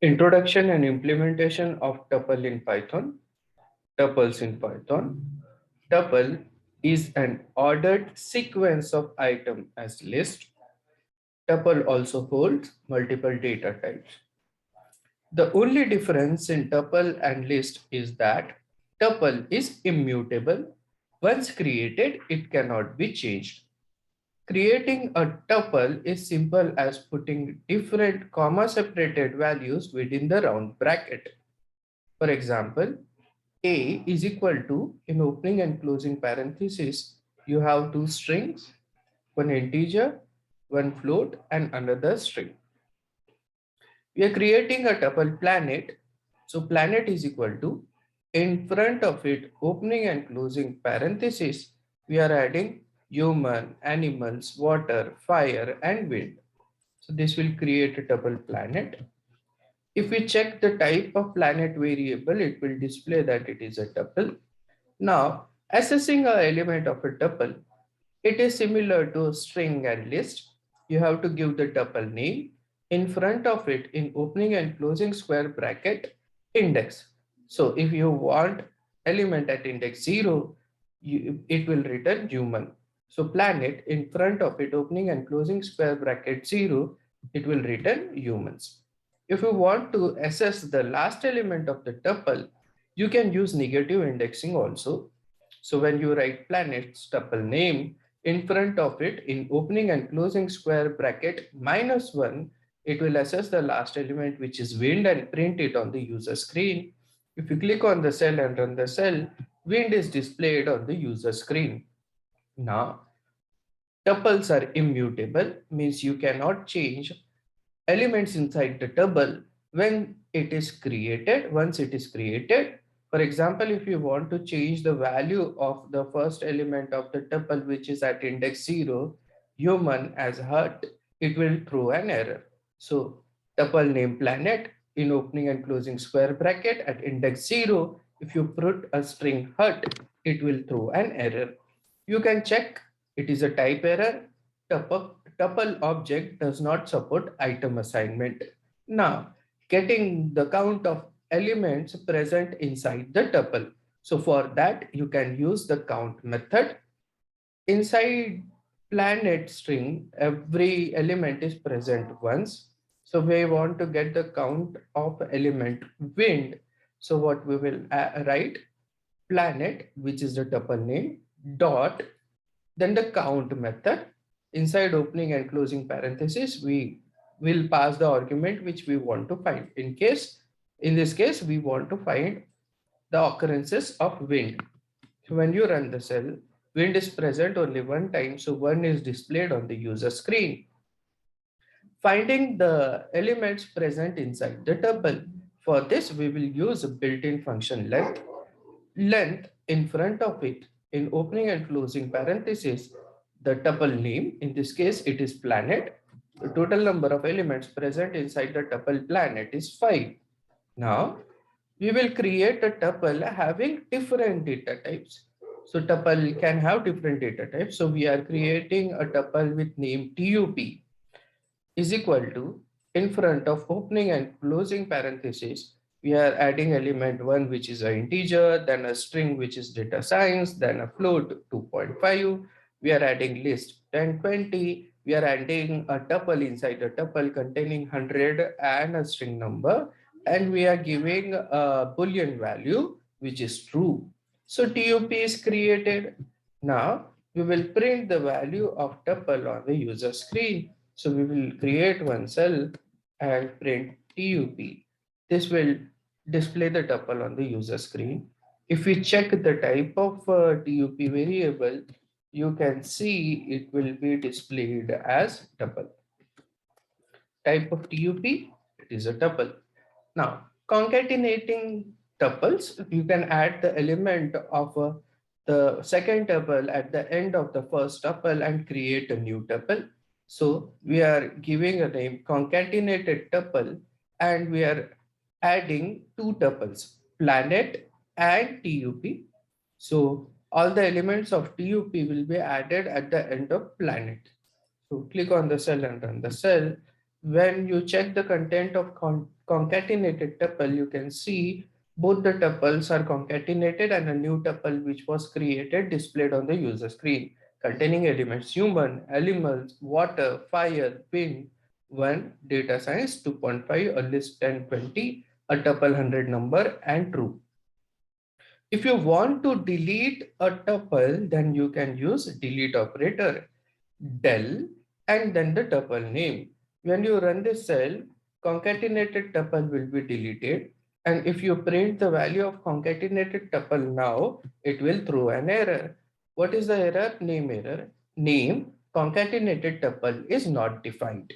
Introduction and implementation of tuple in Python. Tuples in Python. Tuple is an ordered sequence of items as list. Tuple also holds multiple data types. The only difference in tuple and list is that tuple is immutable. Once created, it cannot be changed. Creating a tuple is simple as putting different comma separated values within the round bracket. For example, A is equal to, in opening and closing parentheses, you have two strings, one integer, one float, and another string. We are creating a tuple planet. So planet is equal to, in front of it, opening and closing parentheses, we are adding human, animals, water, fire, and wind. So this will create a tuple planet. If we check the type of planet variable, it will display that it is a tuple. Now, assessing an element of a tuple, it is similar to string and list. You have to give the tuple name. In front of it, in opening and closing square bracket, index. So if you want element at index 0, it will return human. So planet, in front of it, opening and closing square bracket 0, it will return humans. If you want to assess the last element of the tuple, you can use negative indexing also. So when you write planets tuple name, in front of it, in opening and closing square bracket -1, it will assess the last element, which is wind, and print it on the user screen. If you click on the cell and run the cell, wind is displayed on the user screen. Now, tuples are immutable, means you cannot change elements inside the tuple when it is created. Once it is created, for example, if you want to change the value of the first element of the tuple, which is at index 0, human as hut, it will throw an error. So tuple name planet, in opening and closing square bracket at index 0, if you put a string hut, it will throw an error. You can check it is a type error. Tuple object does not support item assignment. Now, getting the count of elements present inside the tuple. So for that, you can use the count method. Inside planet string, every element is present once. So we want to get the count of element wind. So what we will write, planet, which is the tuple name, dot, then the count method. Inside opening and closing parentheses, we will pass the argument which we want to find. In this case, we want to find the occurrences of wind. So when you run the cell, wind is present only one time, so one is displayed on the user screen. Finding the elements present inside the tuple. For this, we will use a built-in function length in front of it, in opening and closing parentheses, the tuple name. In this case, it is planet. The total number of elements present inside the tuple planet is 5. Now, we will create a tuple having different data types. So tuple can have different data types. So we are creating a tuple with name tup is equal to, in front of opening and closing parentheses, we are adding element 1, which is an integer, then a string, which is data science, then a float 2.5. We are adding list 10, 20. We are adding a tuple inside a tuple containing 100 and a string number. And we are giving a Boolean value, which is true. So TUP is created. Now we will print the value of tuple on the user screen. So we will create one cell and print TUP. This will display the tuple on the user screen. If we check the type of TUP variable, you can see it will be displayed as tuple. Type of TUP, it is a tuple. Now, concatenating tuples, you can add the element of the second tuple at the end of the first tuple and create a new tuple. So we are giving a name concatenated tuple, and we are adding two tuples, planet and TUP. So all the elements of TUP will be added at the end of planet. So click on the cell and run the cell. When you check the content of concatenated tuple, you can see both the tuples are concatenated and a new tuple which was created displayed on the user screen containing elements human, animals, water, fire, wind, 1, data science, 2.5, a list 10, 20, a tuple 100 number and true. If you want to delete a tuple, then you can use delete operator del and then the tuple name. When you run this cell, concatenated tuple will be deleted. And if you print the value of concatenated tuple now, it will throw an error. What is the error? Name error. Name concatenated tuple is not defined.